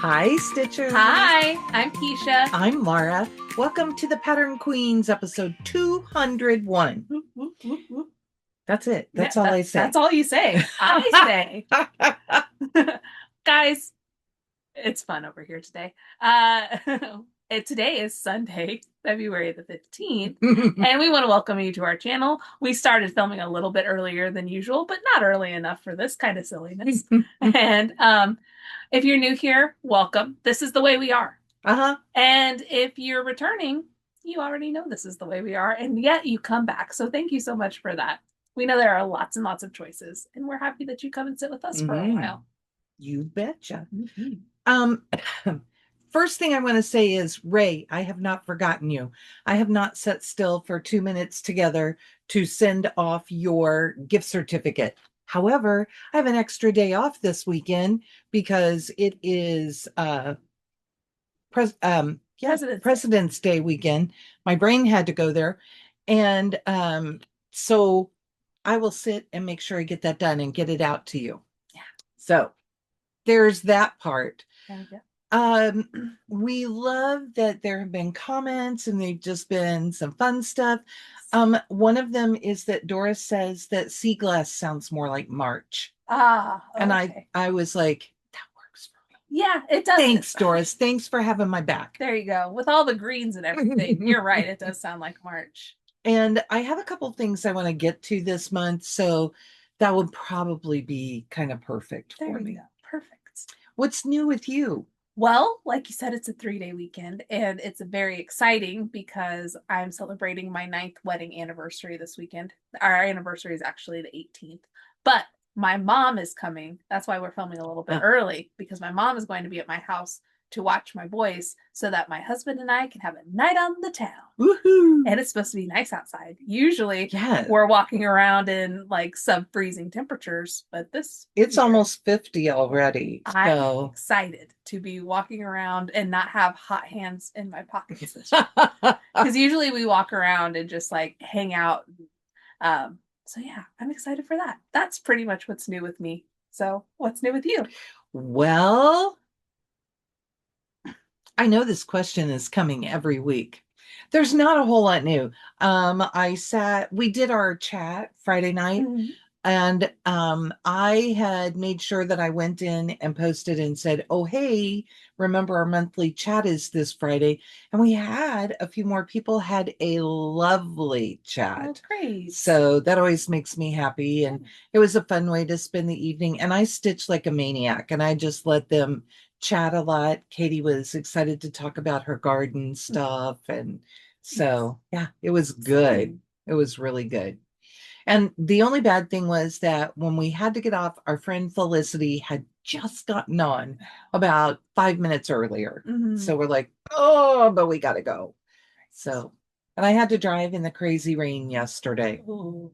Hi, Stitchers. Hi, I'm Keisha. I'm Laura. Welcome to the Pattern Queens, episode 201. Whoop, whoop, whoop, whoop. That's it. That's Yeah, all I say. That's all you say. I say. Guys, it's fun over here today. Today is Sunday, February the 15th, and we want to welcome you to our channel. We started filming a little bit earlier than usual, but not early enough for this kind of silliness. And if you're new here, welcome. This is the way we are. And if you're returning, you already know this is the way we are, and yet you come back. So thank you so much for that. We know there are lots and lots of choices, and we're happy that you come and sit with us for a while. You betcha. First thing I want to say is, Ray, I have not forgotten you. I have not sat still for 2 minutes together to send off your gift certificate. However, I have an extra day off this weekend because it is President's Day weekend. My brain had to go there. And so I will sit and make sure I get that done and get it out to you. Yeah. So there's that part. Yeah. We love that there have been comments and they've just been some fun stuff. One of them is that Doris says that sea glass sounds more like March. Okay. And I was like, that works for me. Yeah, it does. Thanks, Doris. Thanks for having my back. There you go. With all the greens and everything, you're right. It does sound like March. And I have a couple things I want to get to this month, so that would probably be kind of perfect for me. Perfect. What's new with you? Well, like you said, it's a 3-day weekend, and it's very exciting because I'm celebrating my 9th wedding anniversary this weekend. Our anniversary is actually the 18th, but my mom is coming. That's why we're filming a little bit early, because my mom is going to be at my house to watch my boys so that my husband and I can have a night on the town. Woohoo! And it's supposed to be nice outside. Usually we're walking around in like sub-freezing temperatures, but it's almost 50 already. I'm excited to be walking around and not have hot hands in my pockets. Because usually we walk around and just like hang out. So yeah, I'm excited for that. That's pretty much what's new with me. So what's new with you? Well, I know this question is coming every week. There's not a whole lot new. We did our chat Friday night, and I had made sure that I went in and posted and said, oh, hey, remember our monthly chat is this Friday. And we had a few more people had a lovely chat. Oh, great. So that always makes me happy. And it was a fun way to spend the evening. And I stitched like a maniac, and I just let them chat a lot. Katie was excited to talk about her garden stuff. And so, yeah, it was good. It was really good. And the only bad thing was that when we had to get off, our friend Felicity had just gotten on about 5 minutes earlier. So we're like, oh, but we got to go. So, and I had to drive in the crazy rain yesterday. Ooh.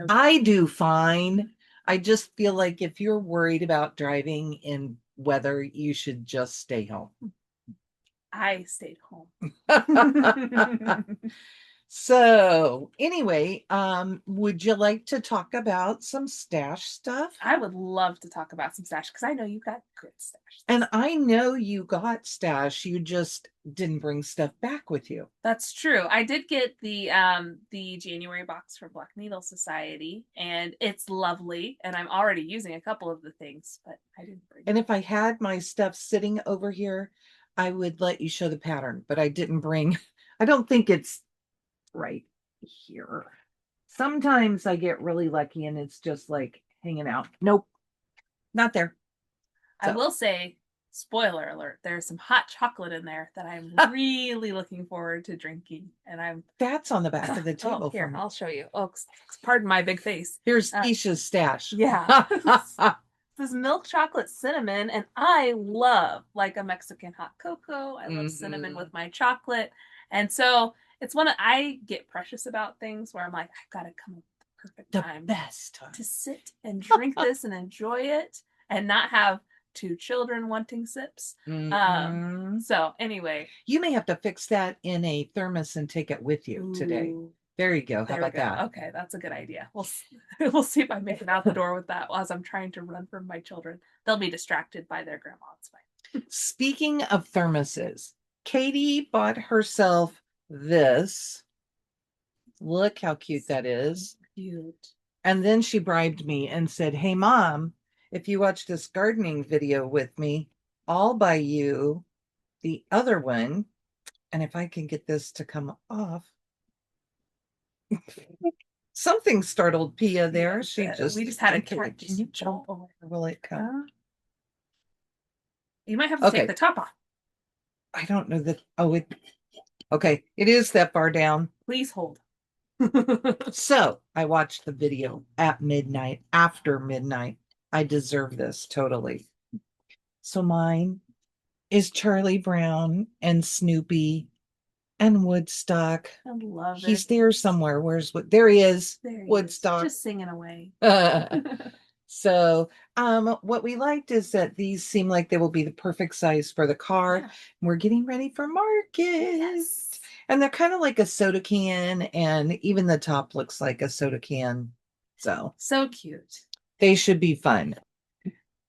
I do fine. I just feel like if you're worried about driving in weather, you should just stay home. I stayed home. So anyway, would you like to talk about some stash stuff? I would love to talk about some stash because I know you've got good stash. And I know you got stash. You just didn't bring stuff back with you. That's true. I did get the January box from Black Needle Society, and it's lovely. And I'm already using a couple of the things, but I didn't bring. And if I had my stuff sitting over here, I would let you show the pattern, but I didn't bring. I don't think it's right here. Sometimes I get really lucky and it's just like hanging out. Nope, not there. So. I will say, spoiler alert, there's some hot chocolate in there that I'm really looking forward to drinking. And that's on the back of the table. Here, I'll show you. Oh, pardon my big face. Here's Keisha's stash. Yeah. This milk chocolate cinnamon, and I love like a Mexican hot cocoa. I love cinnamon with my chocolate. And so it's I get precious about things where I'm like, I've got to come up with the perfect time. Best time to sit and drink this and enjoy it and not have 2 children wanting sips. So anyway. You may have to fix that in a thermos and take it with you today. There you go. How There we about go. that? Okay, that's a good idea. We'll see if I make it out the door with that as I'm trying to run from my children. They'll be distracted by their grandma. It's fine. Speaking of thermoses, Katie bought herself this. Look how cute that is. Cute. And then she bribed me and said, "Hey, Mom, if you watch this gardening video with me, I'll buy you the other one." And if I can get this to come off. Something startled Pia there. We just had a cat Can you jump over. Will it come? You might have to take the top off. I don't know that. Oh, okay. It is that far down. Please hold. So I watched the video at midnight, after midnight. I deserve this totally. So mine is Charlie Brown and Snoopy and Woodstock. I love it. He's there somewhere. There he is. There he Woodstock. is, just singing away. So what we liked is that these seem like they will be the perfect size for the car. Yeah. We're getting ready for market. Yes. And they're kind of like a soda can, and even the top looks like a soda can. So cute. They should be fun.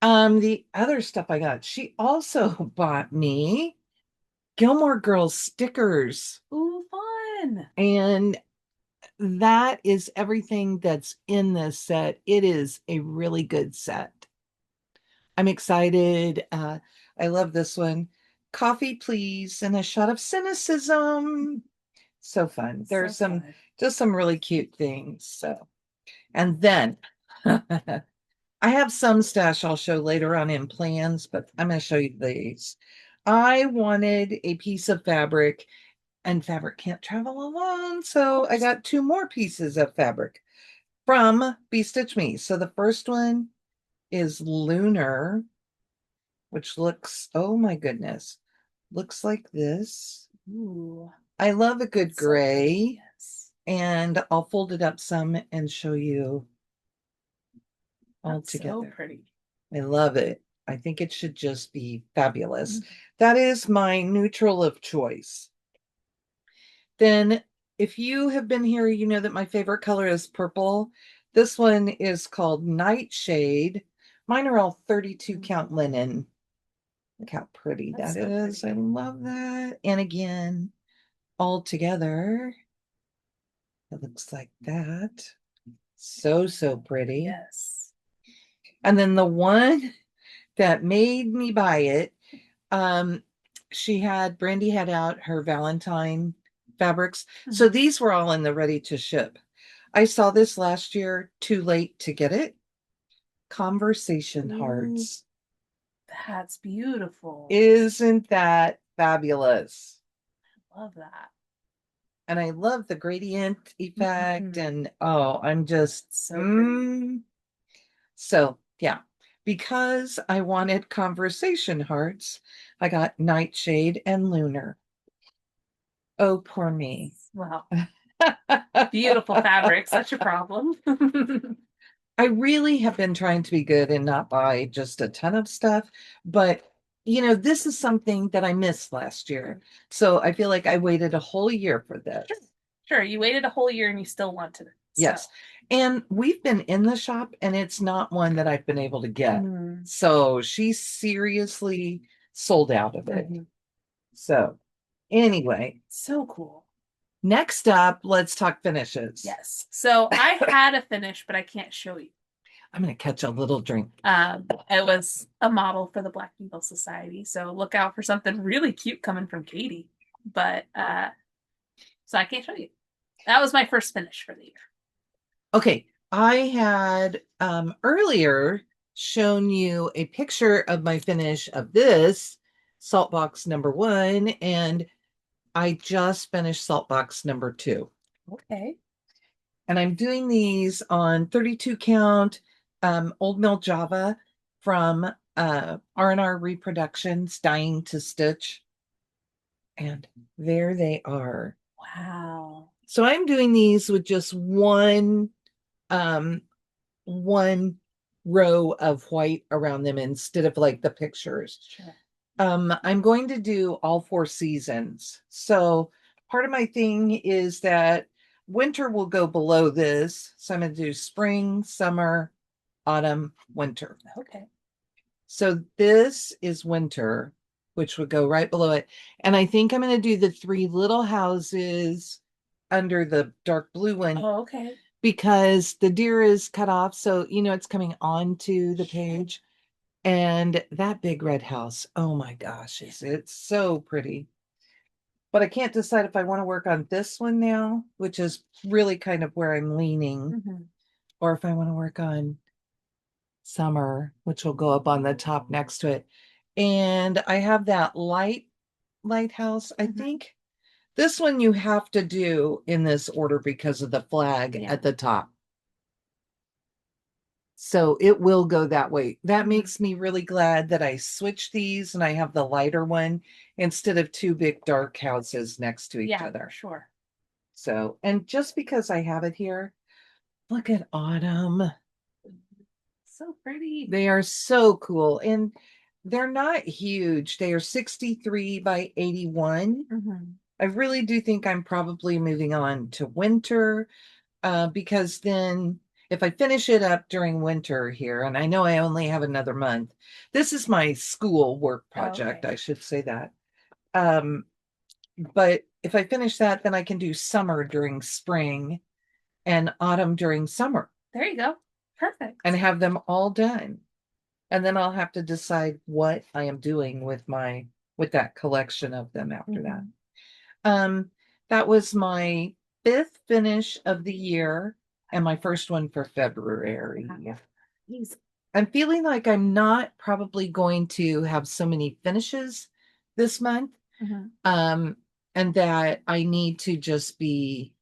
The other stuff I got, she also bought me Gilmore Girls stickers. Ooh, fun. And that is everything that's in this set. It is a really good set. I'm excited. I love this one. Coffee, please, and a shot of cynicism. So fun. There's just some really cute things. So, and then I have some stash I'll show later on in plans, but I'm going to show you these. I wanted a piece of fabric, and fabric can't travel alone. So I got 2 more pieces of fabric from Be Stitch Me. So the first one is Lunar, which looks, oh my goodness, looks like this. Ooh. I love a good gray. Yes. And I'll fold it up some and show you all together. So pretty. I love it. I think it should just be fabulous. Mm-hmm. That is my neutral of choice. Then if you have been here, you know that my favorite color is purple. This one is called Nightshade. Mine are all 32 count linen. Look how pretty that is. Pretty. I love that. And again, all together, it looks like that. So pretty. Yes. And then the one that made me buy it, Brandy had out her Valentine fabrics. Mm-hmm. So these were all in the ready to ship. I saw this last year, too late to get it. Conversation hearts. That's beautiful. Isn't that fabulous? I love that. And I love the gradient effect. Mm-hmm. And I'm just so yeah. Because I wanted conversation hearts, I got Nightshade and Lunar. Oh, poor me. Wow. Beautiful fabric, such a problem. I really have been trying to be good and not buy just a ton of stuff, but this is something that I missed last year. So I feel like I waited a whole year for this. Sure. You waited a whole year and you still wanted it. Yes. And we've been in the shop and it's not one that I've been able to get. So she seriously sold out of it. So anyway. So cool. Next up, let's talk finishes. Yes. So I had a finish, but I can't show you. I'm going to catch a little drink. It was a model for the Black Needle Society. So look out for something really cute coming from Katie. But so I can't show you. That was my first finish for the year. Okay. I had earlier shown you a picture of my finish of this Saltbox #1, and I just finished Saltbox #2. Okay. And I'm doing these on 32 count old mill Java from R&R Reproductions, Dying to Stitch. And there they are. Wow. So I'm doing these with just one row of white around them instead of like the pictures. Sure. I'm going to do all 4 seasons. So part of my thing is that winter will go below this. So I'm going to do spring, summer, autumn, winter. Okay. So this is winter, which would go right below it. And I think I'm going to do the three little houses under the dark blue one. Oh, okay. Because the deer is cut off. So, it's coming onto the page. And that big red house, oh my gosh, it's so pretty. But I can't decide if I want to work on this one now, which is really kind of where I'm leaning, or if I want to work on summer, which will go up on the top next to it. And I have that lighthouse. I think this one you have to do in this order because of the flag at the top. So it will go that way. That makes me really glad that I switched these and I have the lighter one instead of two big dark houses next to each other. Sure. So, and just because I have it here, look at autumn. So pretty. They are so cool. And they're not huge. They are 63 by 81. I really do think I'm probably moving on to winter because then if I finish it up during winter here, and I know I only have another month, this is my school work project, I should say that. But if I finish that, then I can do summer during spring and autumn during summer. There you go. Perfect. And have them all done. And then I'll have to decide what I am doing with that collection of them after that. That was my 5th finish of the year and my first one for February. I'm feeling like I'm not probably going to have so many finishes this month. And that I need to just be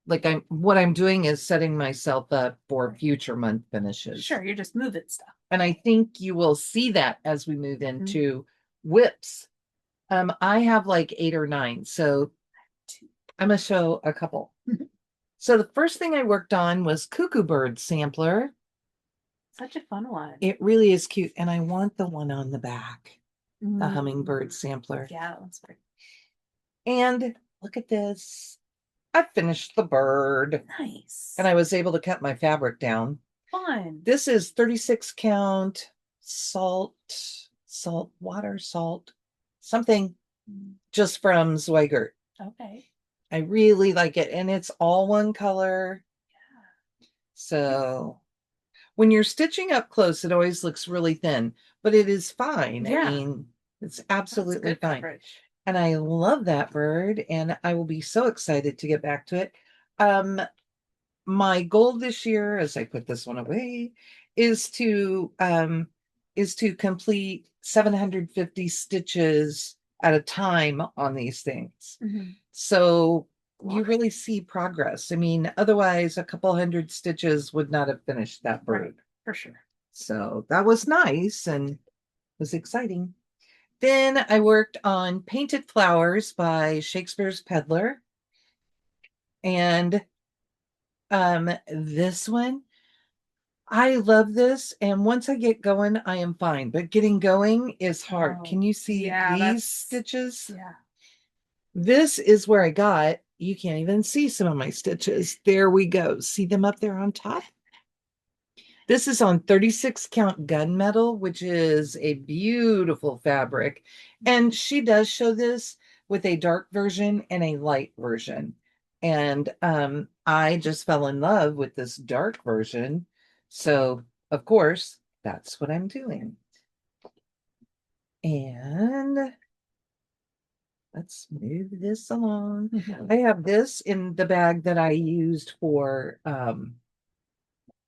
like what I'm doing is setting myself up for future month finishes. Sure, you're just moving stuff. And I think you will see that as we move into whips. I have like 8 or 9, so I'm gonna show a couple. So the first thing I worked on was Cuckoo Bird Sampler. Such a fun one. It really is cute, and I want the one on the back, the hummingbird sampler. Yeah, that one's pretty. And look at this. I finished the bird. Nice. And I was able to cut my fabric down. Fun. This is 36 count salt, something just from Zweigart. Okay. I really like it. And it's all one color. Yeah. So when you're stitching up close, it always looks really thin, but it is fine. Yeah. I mean, it's absolutely fine. Coverage. And I love that bird, and I will be so excited to get back to it. My goal this year, as I put this one away, is to complete 750 stitches at a time on these things. So you really see progress. I mean, otherwise a couple hundred stitches would not have finished that bird. Right, for sure. So that was nice and was exciting. Then I worked on Painted Flowers by Shakespeare's Peddler. And this one, I love this. And once I get going, I am fine. But getting going is hard. Can you see these stitches? Yeah. This is where I got, you can't even see some of my stitches. There we go. See them up there on top? This is on 36 count gunmetal, which is a beautiful fabric. And she does show this with a dark version and a light version. And I just fell in love with this dark version. So, of course, that's what I'm doing. And let's move this along. I have this in the bag that I used for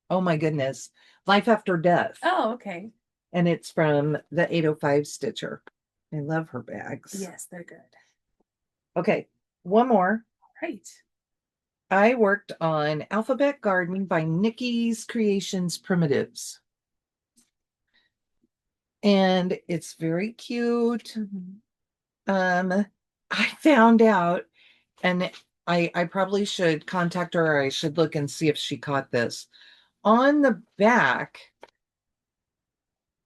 oh my goodness, Life After Death. Oh, okay. And it's from the 805 Stitcher. I love her bags. Yes, they're good. Okay, one more. Right. I worked on Alphabet Garden by Nikyscreations Primitives. And it's very cute. I found out, and I probably should contact her, or I should look and see if she caught this. On the back,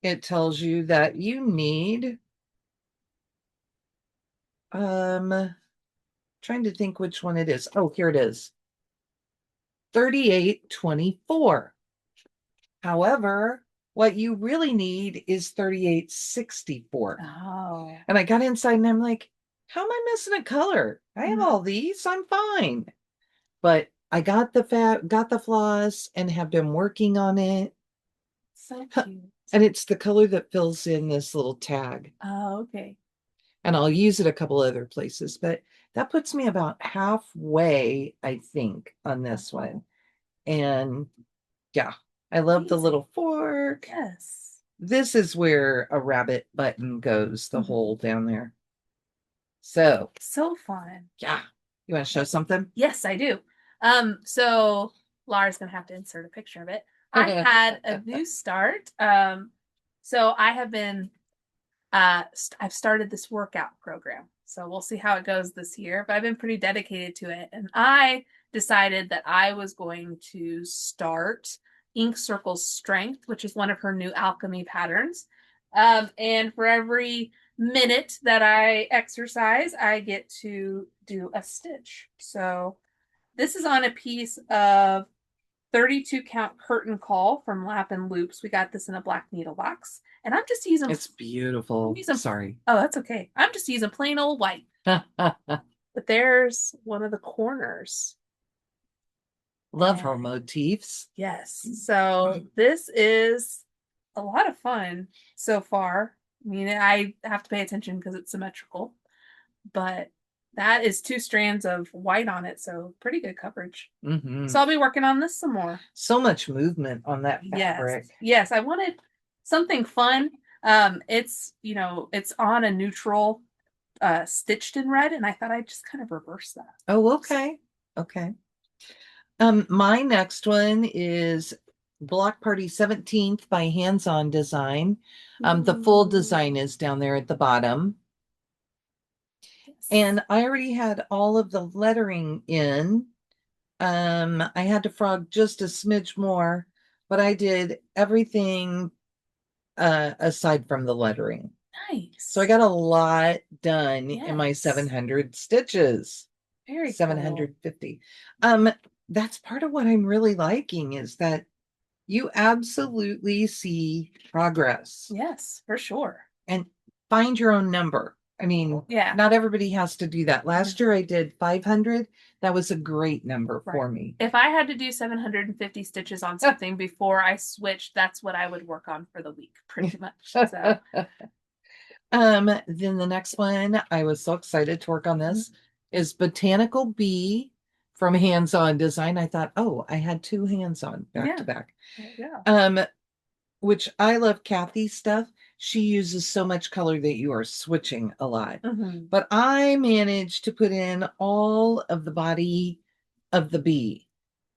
it tells you that you need, trying to think which one it is. Oh, here it is. 38.24. However, what you really need is 38.64. Oh. And I got inside and I'm like, how am I missing a color? I have Mhm. all these. I'm fine. But I got the floss and have been working on it. So cute. And it's the color that fills in this little tag. Oh, okay. And I'll use it a couple other places, but that puts me about halfway, I think, on this one. And yeah, I love the little fork. Yes. This is where a rabbit button goes, the Mhm. hole down there. So So fun. yeah, you want to show something? Yes, I do. So Laura's gonna have to insert a picture of it. I had a new start. So I have been I've started this workout program. So we'll see how it goes this year, but I've been pretty dedicated to it. And I decided that I was going to start Ink Circle's Strength, which is one of her new alchemy patterns. And for every minute that I exercise, I get to do a stitch. So this is on a piece of 32 count curtain call from Lapin Loops. We got this in a black needle box. And I'm just using It's beautiful. Sorry. Oh, that's okay. I'm just using plain old white. But there's one of the corners. Love her motifs. Yes. So this is a lot of fun so far. I mean, I have to pay attention because it's symmetrical, but that is 2 strands of white on it, so pretty good coverage. Mm-hmm. So I'll be working on this some more. So much movement on that fabric. Yes, I wanted something fun. It's it's on a neutral stitched in red, and I thought I'd just kind of reverse that. Oh, okay. Okay. My next one is Block Party 17th by Hands On Design. The full design is down there at the bottom. And I already had all of the lettering in. I had to frog just a smidge more, but I did everything aside from the lettering. Nice. So I got a lot done in my 700 stitches. Very 750. That's part of what I'm really liking is that you absolutely see progress. Yes, for sure. And find your own number. I mean, not everybody has to do that. Last year I did 500. That was a great number for me. If I had to do 750 stitches on something before I switched, that's what I would work on for the week, pretty much. So. Then the next one, I was so excited to work on this, is Botanical Bee from Hands On Design. I thought, oh, I had 2 hands on back to back. Which I love Kathy's stuff. She uses so much color that you are switching a lot. But I managed to put in all of the body of the bee.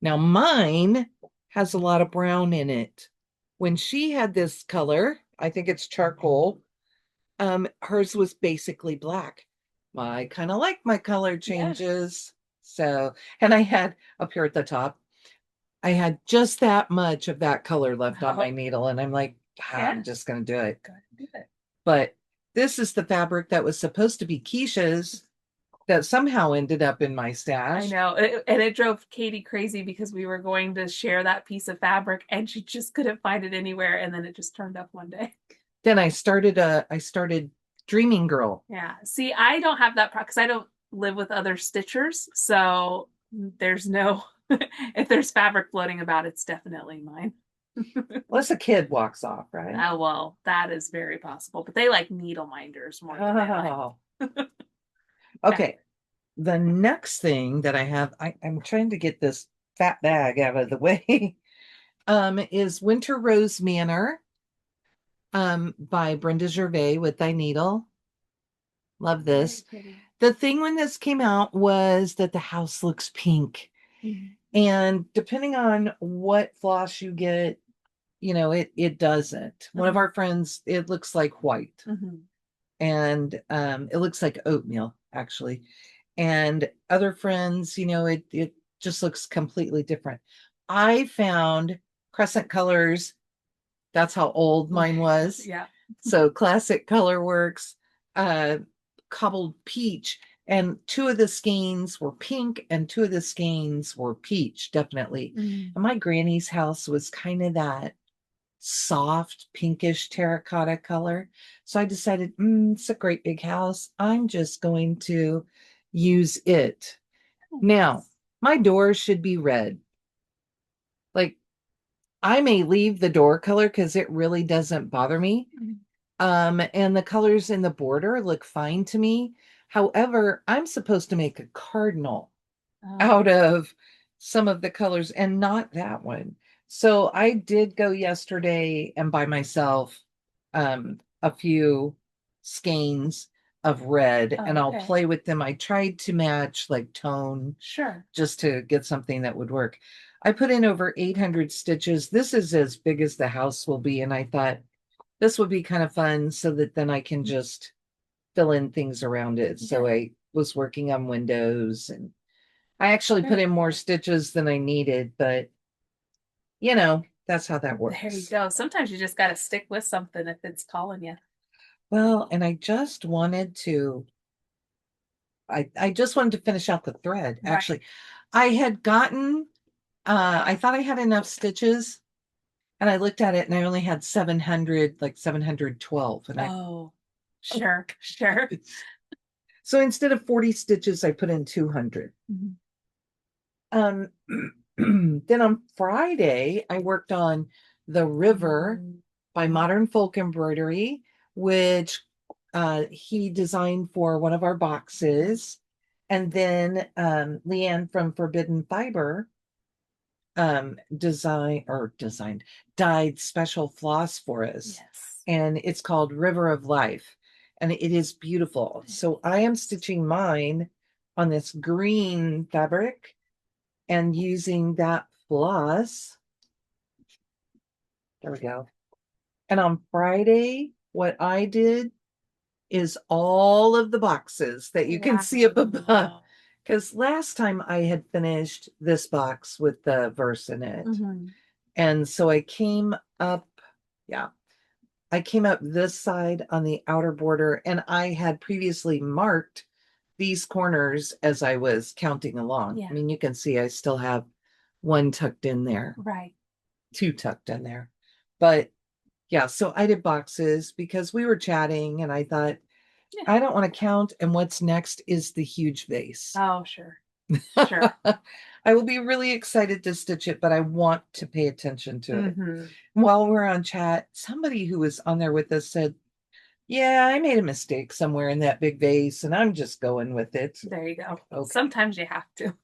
Now mine has a lot of brown in it. When she had this color, I think it's charcoal, hers was basically black. I kind of like my color changes. So, and I had up here at the top, I had just that much of that color left on my needle. And I'm like, I'm just going to do it. But this is the fabric that was supposed to be Keisha's that somehow ended up in my stash. I know. And it drove Katie crazy because we were going to share that piece of fabric and she just couldn't find it anywhere. And then it just turned up one day. Then I started Dreaming Girl. Yeah. See, I don't have that because I don't live with other stitchers. So there's no, if there's fabric floating about, it's definitely mine. Unless a kid walks off, right? Oh, well, that is very possible. But they like needle minders more than I like. Okay. The next thing that I have, I'm trying to get this fat bag out of the way, is Winter Rose Manor by Brenda Gervais with Thy Needle. Love this. The thing when this came out was that the house looks pink. And depending on what floss you get, it doesn't. One of our friends, it looks like white. And it looks like oatmeal, actually. And other friends, it just looks completely different. I found Crescent Colors. That's how old mine was. Yeah. So Classic Color Works, Cobbled Peach. And two of the skeins were pink and two of the skeins were peach, definitely. Mm. And my granny's house was kind of that soft pinkish terracotta color. So I decided, it's a great big house. I'm just going to use it. Now, my door should be red. Like, I may leave the door color because it really doesn't bother me. And the colors in the border look fine to me. However, I'm supposed to make a cardinal out of some of the colors and not that one. So I did go yesterday and buy myself a few skeins of red and I'll Okay. play with them. I tried to match like tone Sure. just to get something that would work. I put in over 800 stitches. This is as big as the house will be. And I thought this would be kind of fun so that then I can just fill in things around it. So Yeah. I was working on windows and I actually put Very in more cool. stitches than I needed, but that's how that There you works. go. Sometimes you just got to stick with something if it's calling you. Well, and I just wanted to, I just wanted to finish out the thread. Right. Actually, I had gotten, I thought I had enough stitches and I looked at it and I only had 700, like 712. And Oh, sure, sure. so instead of 40 stitches, I put in 200. Mhm. Then on Friday, I worked on The River by Modern Folk Embroidery, which he designed for one of our boxes. And then Leanne from Forbidden Fiber dyed special floss for us. Yes. And it's called River of Life. And it is beautiful. So I am stitching mine on this green fabric and using that floss. There we go. And on Friday, what I did is all of the boxes that you can see up above. Because last time I had finished this box with the verse in it. And so I came up, I came up this side on the outer border, and I had previously marked these corners as I was counting along. Yeah. I mean, you can see I still have one tucked in there. Right. Two tucked in there. But yeah, so I did boxes because we were chatting and I thought, I don't want to count. And what's next is the huge vase. Oh, sure. Sure. I will be really excited to stitch it, but I want to pay attention to it. While we're on chat, somebody who was on there with us said, yeah, I made a mistake somewhere in that big vase and I'm just going with it. There you go. Okay. Sometimes you have to.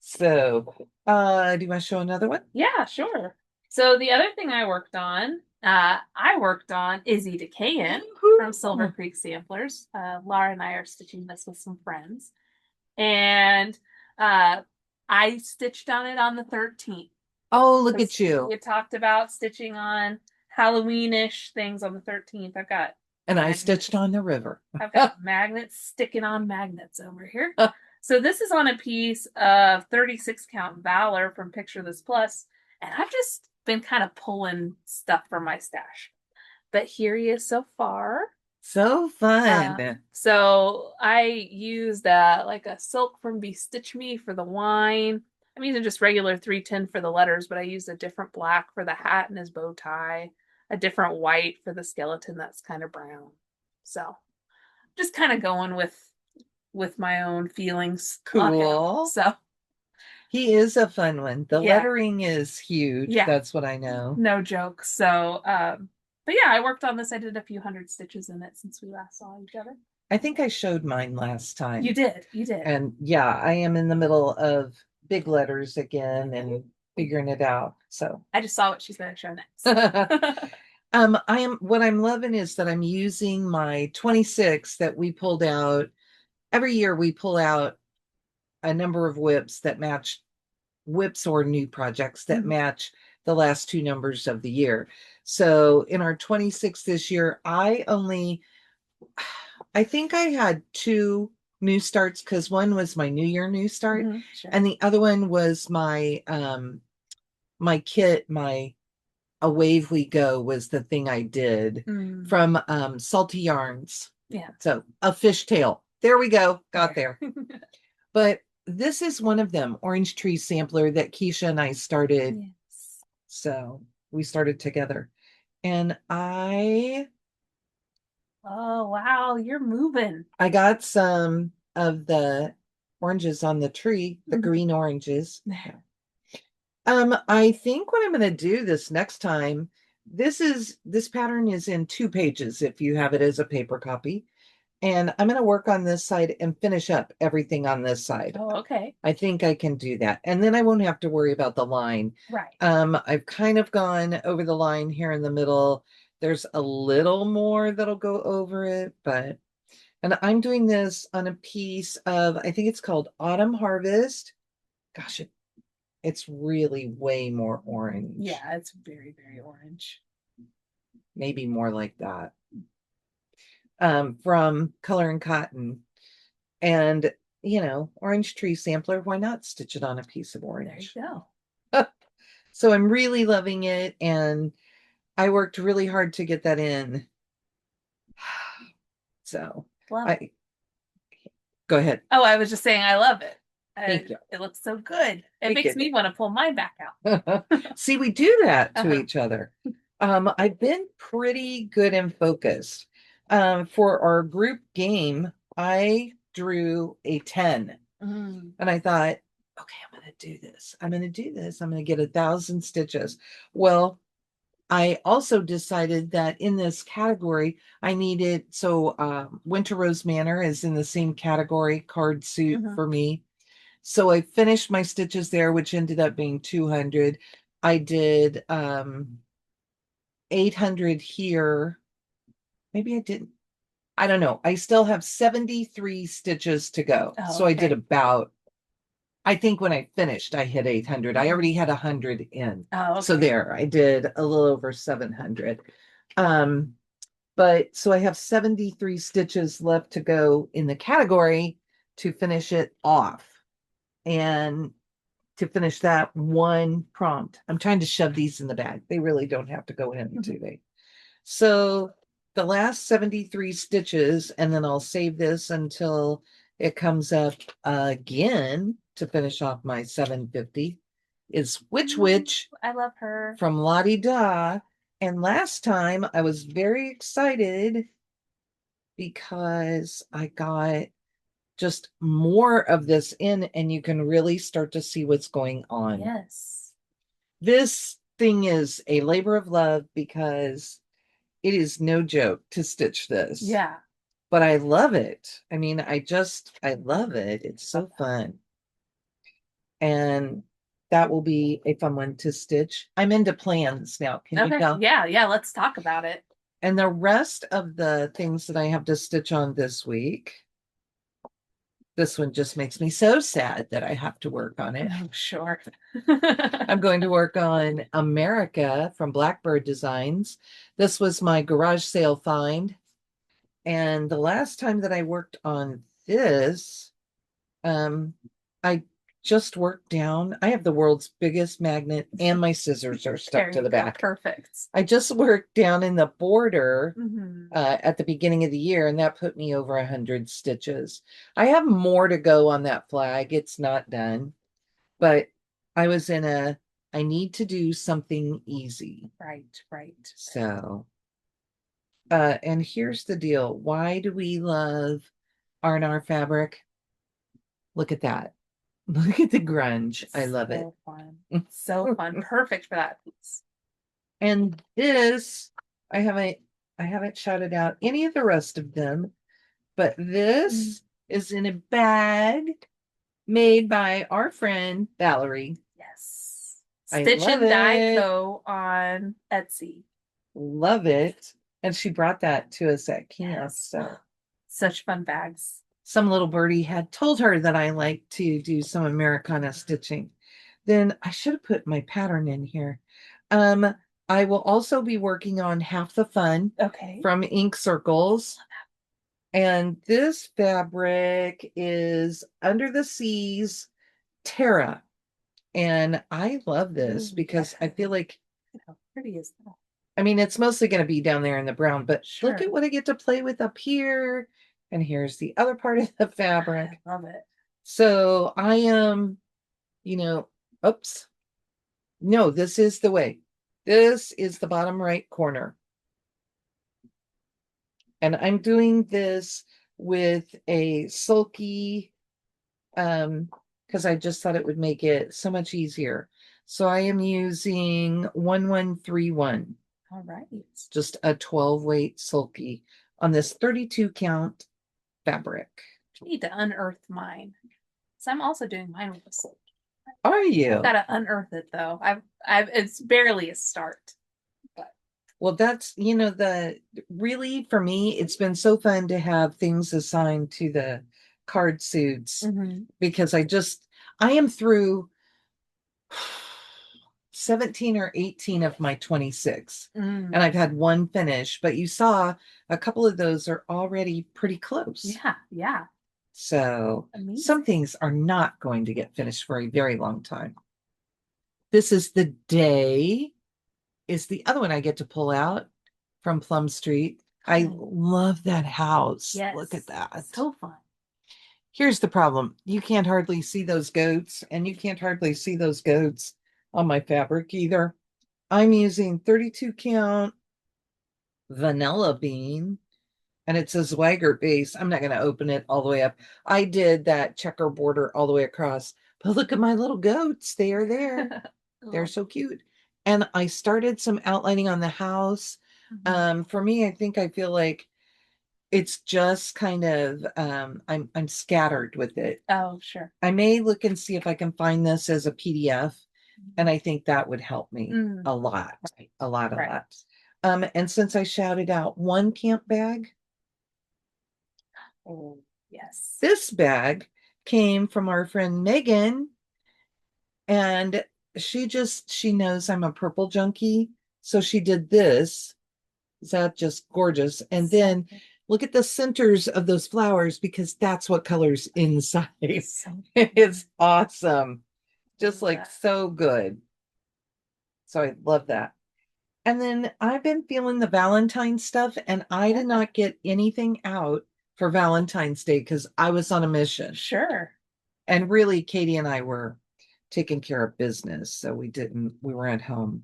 So, do you want to show another one? Yeah, sure. So the other thing I worked on Izzie Dekayen from Silver Creek Samplers. Laura and I are stitching this with some friends. And I stitched on it on the 13th. Oh, look at you. We talked about stitching on Halloweenish things on the 13th. And I stitched on the river. I've got magnets sticking on magnets over here. So this is on a piece of 36 count Valor from Picture This Plus, and I've just been kind of pulling stuff from my stash. But here he is so far. So fun. So I used like a silk from Bestitch Me for the wine. I'm using just regular 310 for the letters, but I used a different black for the hat and his bow tie, a different white for the skeleton that's kind of brown. So just kind of going with my own feelings. Cool. So he is a fun one. The lettering is huge. Yeah. That's what I know. No joke. So but yeah, I worked on this. I did a few hundred stitches in it since we last saw each other. I think I showed mine last time. You did. You did. And yeah, I am in the middle of big letters again and figuring it out. So I just saw what she's going to show next. what I'm loving is that I'm using my 26 that we pulled out. Every year we pull out a number of whips that match whips or new projects that match the last two numbers of the year. So in our 26 this year, I think I had two new starts because one was my New Year new start, sure. And the other one was my my kit, my A Wave We Go was the thing I did from Salty Yarns. Yeah. So a fishtail. There we go. Got there. But this is one of them, Orange Tree Sampler, that Keisha and I started. Yes. So we started together. And Oh, wow. You're moving. I got some of the oranges on the tree, the green oranges. I think what I'm going to do this next time, this pattern is in 2 pages if you have it as a paper copy. And I'm going to work on this side and finish up everything on this side. Oh, okay. I think I can do that. And then I won't have to worry about the line. Right. I've kind of gone over the line here in the middle. There's a little more that'll go over it, but, and I'm doing this on a piece of, I think it's called Autumn Harvest. Gosh, it's really way more orange. Yeah, it's very, very orange. Maybe more like that. From Color and Cotton. And, you know, Orange Tree Sampler, why not stitch it on a piece of orange? There you go. So I'm really loving it. And I worked really hard to get that in. So go ahead. Oh, I was just saying I love it. Thank you. It looks so good. It Thank makes you. me want to pull mine back out. See, we do that to each other. I've been pretty good and focused. For our group game, I drew a 10. And I thought, okay, I'm going to do this. I'm going to do this. I'm going to get 1,000 stitches. Well, I also decided that in this category, I needed, so Winter Rose Manor is in the same category, card suit for me. So I finished my stitches there, which ended up being 200. I did 800 here. Maybe I didn't. I don't know. I still have 73 stitches to go. Oh, so I did about, I think when I finished, I hit 800. I already had 100 in. Oh, okay. So there, I did a little over 700. But so I have 73 stitches left to go in the category to finish it off. And to finish that one prompt, I'm trying to shove these in the bag. They really don't have to go in, do they? So the last 73 stitches, and then I'll save this until it comes up again to finish off my 750, is Witch I love her. from Lottie Da. And last time I was very excited because I got just more of this in, and you can really start to see what's going on. Yes. This thing is a labor of love because it is no joke to stitch this. Yeah. But I love it. I mean, I love it. It's so fun. And that will be a fun one to stitch. I'm into plans now. Can you tell? Yeah, let's talk about it. And the rest of the things that I have to stitch on this week, this one just makes me so sad that I have to work on it. Oh, sure. I'm going to work on America from Blackbird Designs. This was my garage sale find. And the last time that I worked on this, I just worked down. I have the world's biggest magnet and my scissors are stuck to the back. Perfect. I just worked down in the border at the beginning of the year, and that put me over 100 stitches. I have more to go on that flag. It's not done, but I was in I need to do something easy. Right. So, and here's the deal. Why do we love R&R fabric? Look at that. Look at the grunge. I love it. Fun. So fun. Perfect for that piece. And this, I haven't shouted out any of the rest of them, but this is in a bag made by our friend Valerie. Yes. Stitch and Die it. Co. on Etsy. Love it. And she brought that to us at camp. So such fun bags. Some little birdie had told her that I like to do some Americana stitching. Then I should have put my pattern in here. I will also be working on Half the Fun from Ink Circles. And this fabric is Under the Seas Terra. And I love this because I feel like, how pretty is that? I mean, it's mostly going to be down there in the brown, but look Sure. at what I get to play with up here. And here's the other part of the fabric. I love it. So I am, you know, oops. No, this is the way. This is the bottom right corner. And I'm doing this with a sulky, because I just thought it would make it so much easier. So I am using 1131. All right. It's just a 12 weight sulky on this 32 count fabric. I need to unearth mine. So I'm also doing mine with a silk. Are I've you? got to unearth it though. It's barely a start. But Well, that's, the really for me, it's been so fun to have things assigned to the card suits because I am through 17 or 18 of my 26 and I've had one finish, but you saw a couple of those are already pretty close. Yeah, yeah. So Amazing. some things are not going to get finished for a very long time. This is the day is the other one I get to pull out from Plum Street. I love that house. Yes. Look at that. So fun. Here's the problem. You can't hardly see those goats, and you can't hardly see those goats on my fabric either. I'm using 32 count vanilla bean, and it's a Zweigart base. I'm not going to open it all the way up. I did that checker border all the way across, but look at my little goats. They are there. They're so cute. And I started some outlining on the house. For me, I feel like it's just kind of I'm scattered with it. Oh, sure. I may look and see if I can find this as a PDF, and I think that would help me a lot, a lot, a lot. And since I shouted out one camp bag, oh yes, this bag came from our friend Megan, and she knows I'm a purple junkie, so she did this. Is that just gorgeous? And then look at the centers of those flowers because that's what colors inside. It's awesome. Just like so good. So I love that. And then I've been feeling the Valentine stuff, and I did not get anything out for Valentine's Day because I was on a mission. Sure. And really, Katie and I were taking care of business, so we were at home.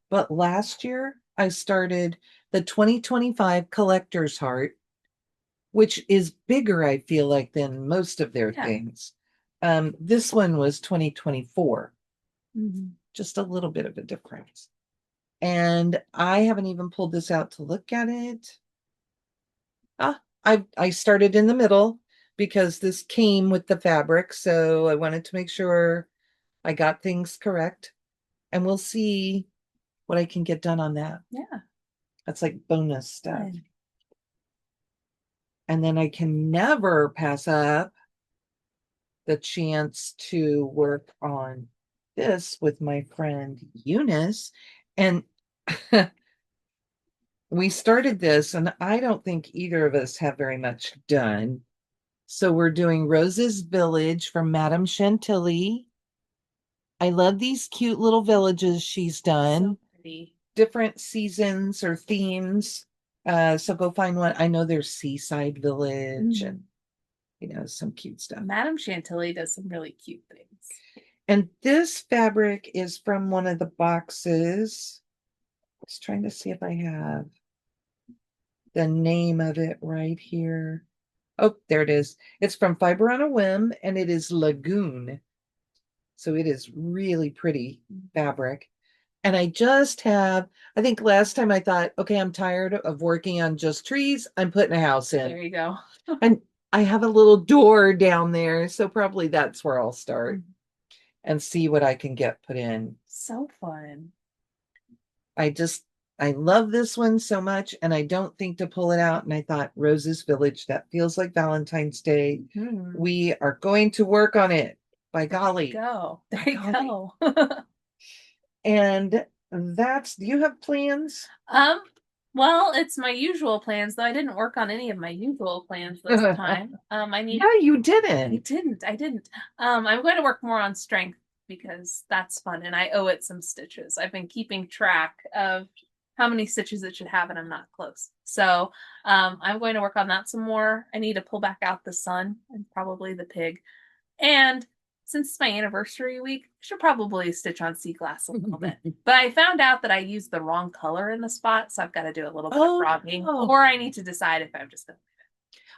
But last year, I started the 2025 Collector's Heart, which is bigger, I feel like, than most of their things. This one was 2024. Just a little bit of a difference. And I haven't even pulled this out to look at it. I started in the middle because this came with the fabric, so I wanted to make sure I got things correct. And we'll see what I can get done on that. Yeah. That's like bonus stuff. And then I can never pass up the chance to work on this with my friend Eunice. And we started this, and I don't think either of us have very much done. So we're doing Rose's Village from Madame Chantilly. I love these cute little villages she's done. So pretty. Different seasons or themes. So go find one. I know there's Seaside Village and some cute stuff. Madame Chantilly does some really cute things. And this fabric is from one of the boxes. I was trying to see if I have the name of it right here. Oh, there it is. It's from Fiber on a Whim, and it is Lagoon. So it is really pretty fabric. And I think last time I thought, okay, I'm tired of working on just trees. I'm putting a house in. There you go. And I have a little door down there. So probably that's where I'll start and see what I can get put in. So fun. I love this one so much, and I don't think to pull it out. And I thought, Rose's Village, that feels like Valentine's Day. We are going to work on it. By golly. There you go. And do you have plans? Well, it's my usual plans, though I didn't work on any of my usual plans this time. Yeah, you didn't. I didn't. I'm going to work more on strength because that's fun and I owe it some stitches. I've been keeping track of how many stitches it should have, and I'm not close. So I'm going to work on that some more. I need to pull back out the sun and probably the pig. And since it's my anniversary week, I should probably stitch on sea glass a little bit. But I found out that I used the wrong color in the spot, so I've got to do a little bit of frogging. Or I need to decide if I'm just going to leave it.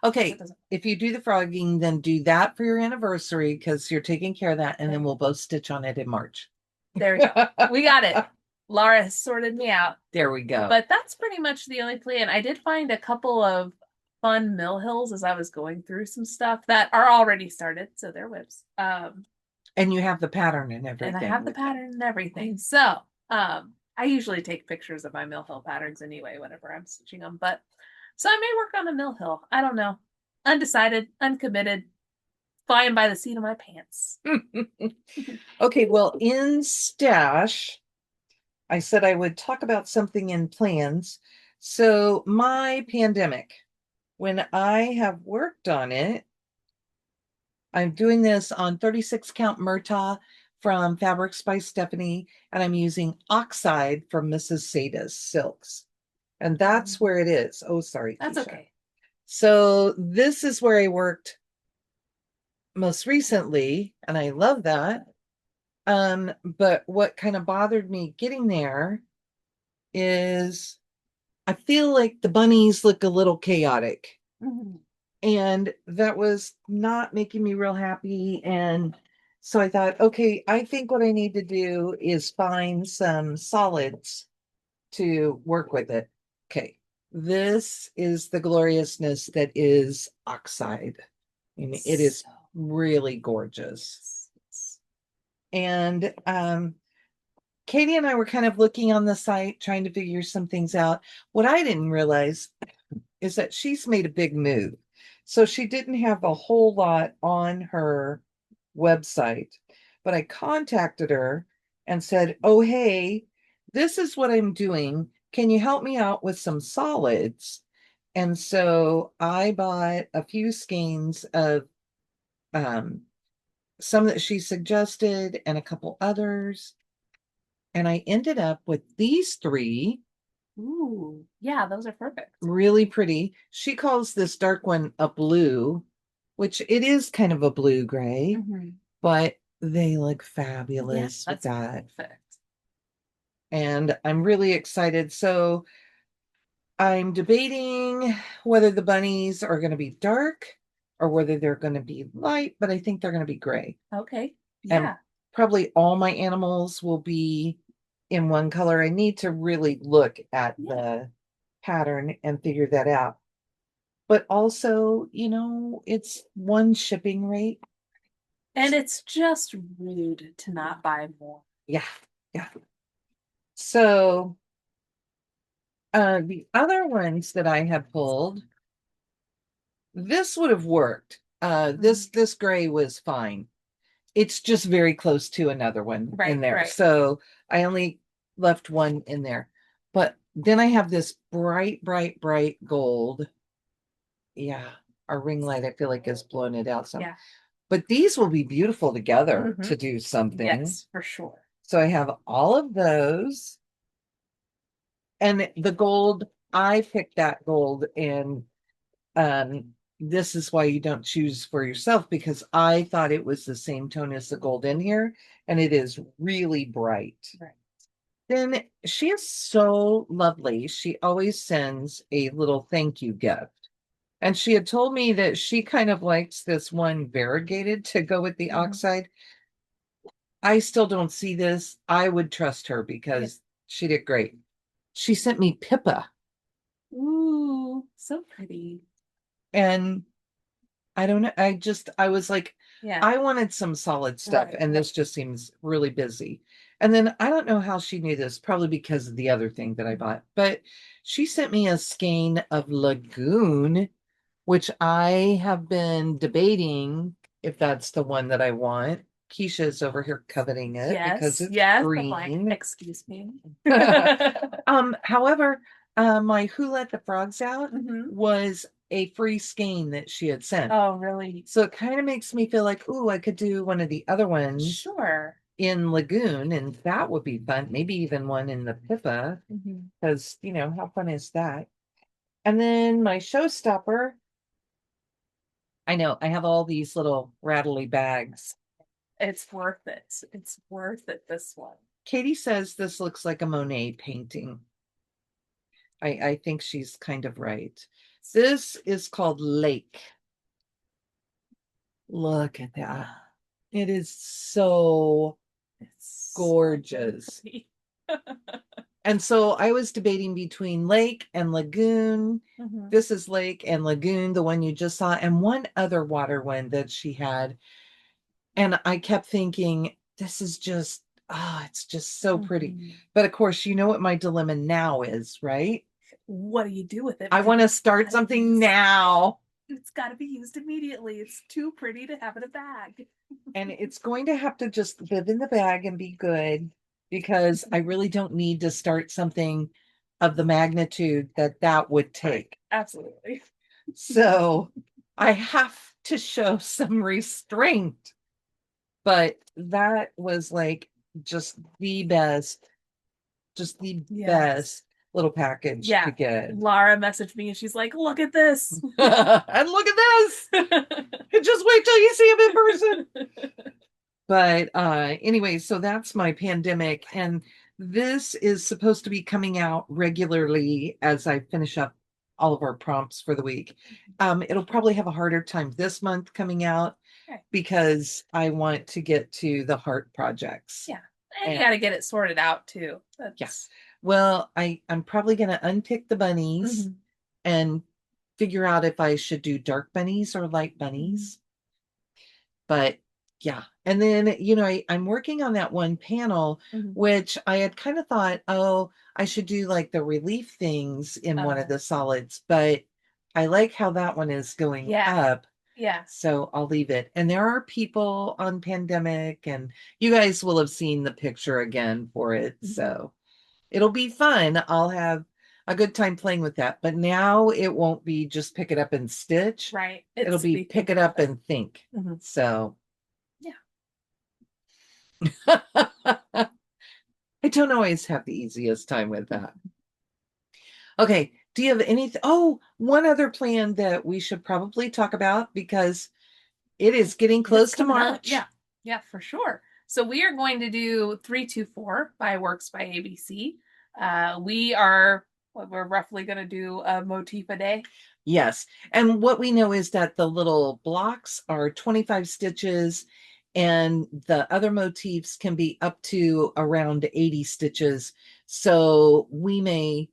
Okay, if you do the frogging, then do that for your anniversary because you're taking care of that, and then we'll both stitch on it in March. There we go. We got it. Laura has sorted me out. There we go. But that's pretty much the only plan. I did find a couple of fun mill hills as I was going through some stuff that are already started, so they're whips. And you have the pattern and everything. And I have the pattern and everything. So I usually take pictures of my mill hill patterns anyway whenever I'm stitching them. But so I may work on a mill hill. I don't know. Undecided, uncommitted, flying by the seat of my pants. Okay, well, in stash, I said I would talk about something in plans. So my pandemic, when I have worked on it, I'm doing this on 36 count Murtaugh from Fabrics by Stephanie, and I'm using Oxide from Mrs. Sada's Silks. And that's where it is. Oh, sorry. That's Keisha. okay. So this is where I worked most recently, and I love that. But what kind of bothered me getting there is I feel like the bunnies look a little chaotic. And that was not making me real happy. And so I thought, okay, I think what I need to do is find some solids to work with it. Okay, this is the gloriousness that is Oxide. I mean, it is really gorgeous. And Katie and I were kind of looking on the site, trying to figure some things out. What I didn't realize is that she's made a big move. So she didn't have a whole lot on her website, but I contacted her and said, oh, hey, this is what I'm doing. Can you help me out with some solids? And so I bought a few skeins of some that she suggested and a couple others. And I ended up with these three. Ooh, yeah, those are perfect. Really pretty. She calls this dark one a blue, which it is kind of a blue gray, but they look fabulous with that. Perfect. And I'm really excited. So I'm debating whether the bunnies are going to be dark or whether they're going to be light, but I think they're going to be gray. Okay. Yeah. And probably all my animals will be in one color. I need to really look at the pattern and figure that out. But also, you know, it's one shipping rate. And it's just rude to not buy more. Yeah. So the other ones that I have pulled, this would have worked. This gray was fine. It's just very close to another one in there. Right. So I only left one in there. But then I have this bright gold. Yeah, our ring light, I feel like, has blown it out some. Yeah. But these will be beautiful together to do something. Yes, for sure. So I have all of those. And the gold, I picked that gold, and this is why you don't choose for yourself, because I thought it was the same tone as the gold in here, and it is really bright. Right. Then she is so lovely. She always sends a little thank you gift. And she had told me that she kind of likes this one variegated to go with the Oxide. I still don't see this. I would trust her because she did great. She sent me Pippa. Ooh, so pretty. And I don't know. I was like, I wanted some solid stuff, and this just seems really busy. And then I don't know how she knew this, probably because of the other thing that I bought, but she sent me a skein of Lagoon, which I have been debating if that's the one that I want. Keisha's over here coveting it because it's green. Like, excuse me. However, my Who Let the Frogs Out was a free skein that she had sent. Oh, really? So it kind of makes me feel like, ooh, I could do one of the other ones. Sure. in Lagoon, and that would be fun. Maybe even one in the Pippa, because, how fun is that? And then my showstopper, I know I have all these little rattly bags. It's worth it. It's worth it, this one. Katie says this looks like a Monet painting. I think she's kind of right. This is called Lake. Look at that. It is so gorgeous. And so I was debating between Lake and Lagoon. This is Lake and Lagoon, the one you just saw, and one other water one that she had. And I kept thinking, this is just, it's just so pretty. But of course, you know what my dilemma now is, right? What do you do with it? I want to start something now. It's got to be used immediately. It's too pretty to have in a bag. And it's going to have to just live in the bag and be good, because I really don't need to start something of the magnitude that would take. Absolutely. So I have to show some restraint. But that was like just the best little package to get. Lara messaged me and she's like, look at this. And look at this. And just wait till you see him in person. But anyway, so that's my pandemic. And this is supposed to be coming out regularly as I finish up all of our prompts for the week. It'll probably have a harder time this month coming out because I want to get to the heart projects. Yeah. And you got to get it sorted out too. Yes. Well, I'm probably going to unpick the bunnies and figure out if I should do dark bunnies or light bunnies. But yeah. And then, I'm working on that one panel, which I had kind of thought, I should do like the relief things in one of the solids, but I like how that one is going up. Yeah. So I'll leave it. And there are people on Pandemic, and you guys will have seen the picture again for it. So it'll be fun. I'll have a good time playing with that. But now it won't be just pick it up and stitch. Right. It'll be pick it up and think. So yeah. I don't always have the easiest time with that. Okay. Do you have anything? Oh, one other plan that we should probably talk about, because it is getting close to March. Yeah, for sure. So we are going to do 324 by Works by ABC. We're roughly going to do a motif a day. Yes. And what we know is that the little blocks are 25 stitches, and the other motifs can be up to around 80 stitches. So we may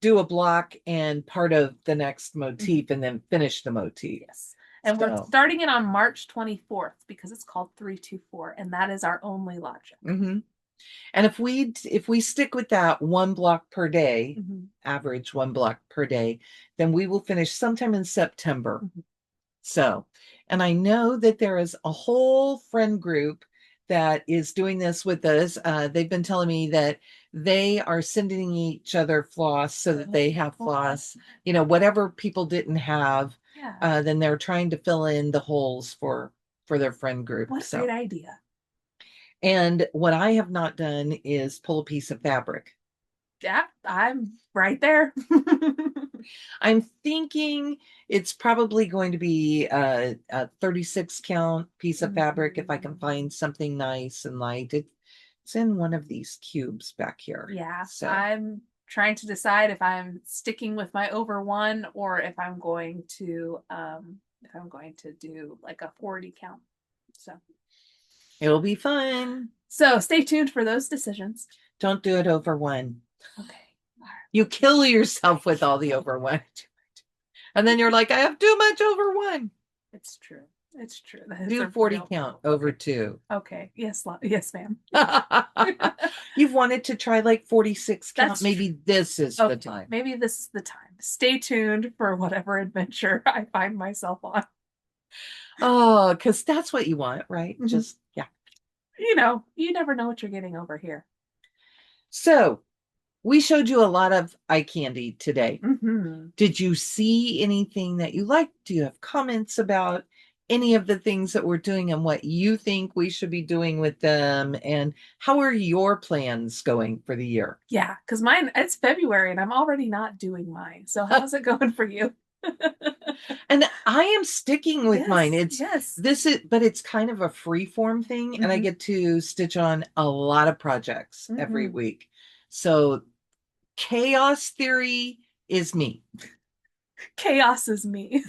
do a block and part of the next motif and then finish the motif. Yes. And we're starting it on March 24th because it's called 324, and that is our only logic. And if we stick with that one block per day, average one block per day, then we will finish sometime in September. So, and I know that there is a whole friend group that is doing this with us. They've been telling me that they are sending each other floss so that they have floss, whatever people didn't have. Then they're trying to fill in the holes for their friend group. What a great idea. And what I have not done is pull a piece of fabric. Yeah, I'm right there. I'm thinking it's probably going to be a 36 count piece of fabric if I can find something nice and light. It's in one of these cubes back here. Yeah, so I'm trying to decide if I'm sticking with my over one or if I'm going to do like a 40 count. So it'll be fun. So stay tuned for those decisions. Don't do it over one. Okay. You kill yourself with all the over one. And then you're like, I have too much over one. It's true. It's true. Do 40 count over two. Okay. Yes, ma'am. You've wanted to try like 46 count. Maybe this is the time. Maybe this is the time. Stay tuned for whatever adventure I find myself on. Oh, because that's what you want, right? Just, yeah. You never know what you're getting over here. So we showed you a lot of eye candy today. Did you see anything that you liked? Do you have comments about any of the things that we're doing and what you think we should be doing with them. And how are your plans going for the year? Yeah, because mine, it's February and I'm already not doing mine. So how's it going for you? And I am sticking with mine. Yes, It's yes. this is, but it's kind of a free form thing, and I Hmm. get to stitch on a lot of projects every Hmm. week. So chaos theory is me. Chaos is me.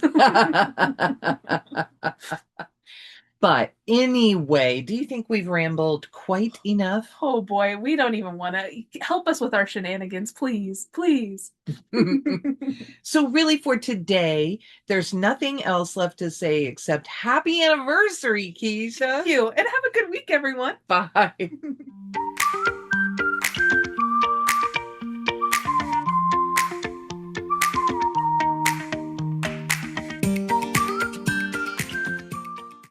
But anyway, do you think we've rambled quite enough? Oh boy, we don't even want to help us with our shenanigans, please, please. So really for today, there's nothing else left to say except happy anniversary, Keisha. Thank you, and have a good week, everyone. Bye.